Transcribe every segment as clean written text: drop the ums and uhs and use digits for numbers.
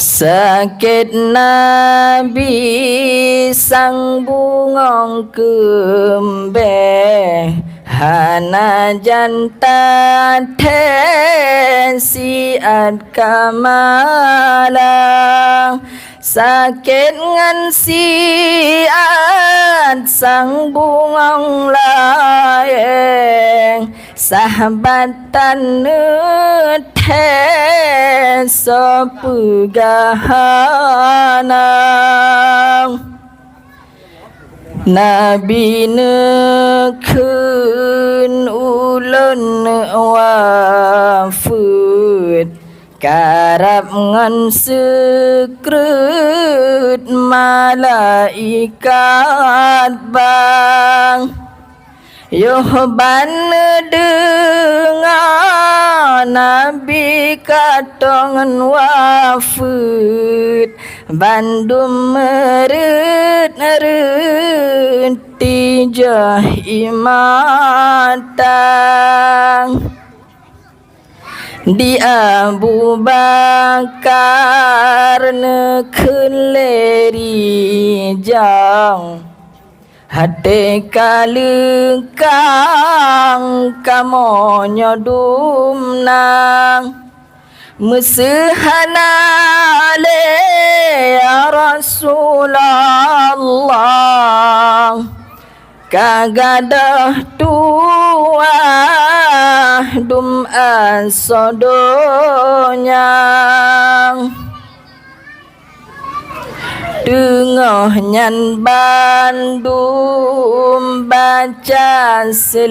Sakit Nabi sang bungong kembang hana janta siat kamala sakit ngan siat sang bungong layeng sahabatan sopegahana Nabi nekun ulun wafud karab ngan sekrut malaikat bang Yoban dengar Nabi katongan wafud Bandung meret-eret tijah imatang Di Abu Bakar nekun leri jang Hati kalengkang kamonyo dumnang Mesehana le ya Rasulullah Kagadah tua dum asodonya Dengoh nyan bandum baca selawat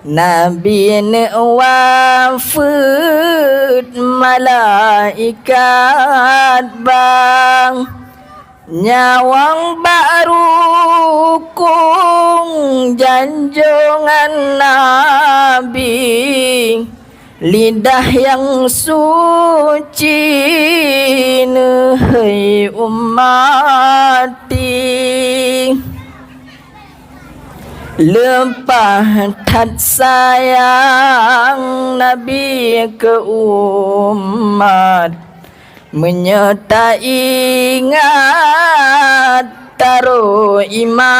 Nabi ne wafud malaikat bang Nyawang baru kung janjongan Nabi Lidah yang suci nehai ummati Lepah tat sayang Nabi ke umat Menyertai ingat taruh imatang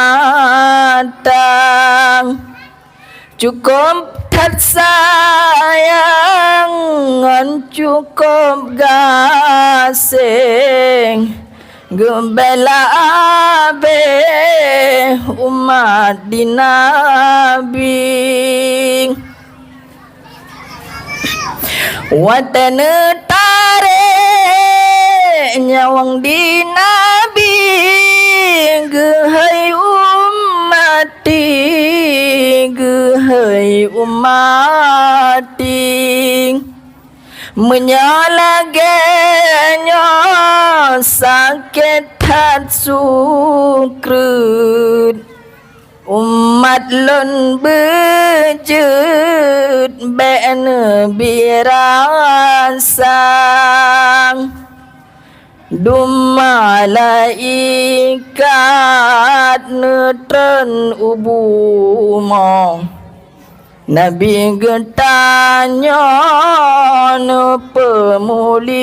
Cukup tat sayang cukup gasing Gembela abe umat di Nabi Watane tarik nyawang di Nabi Gehai ummati Gehai ummati Menyalagenyo sakit hat sukrut Umat lon bejut bene birasang Dum malaikat netren ubumong Nabi getanya ne pemuliang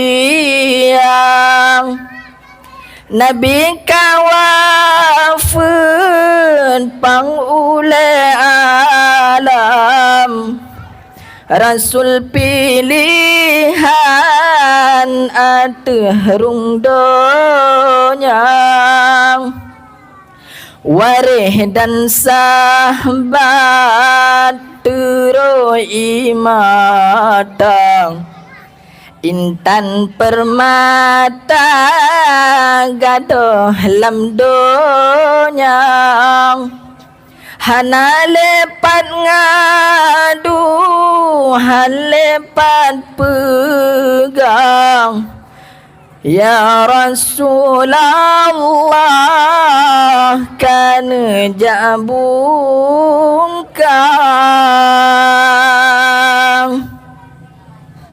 Nabi kawafun pangule alam Rasul pilihan atehrung donyang Warih dan sahabat Turo imatang Intan permata Gadoh lam donyang Hana lepat ngadu Han lepat pegang Ya Rasulullah kan jabungkang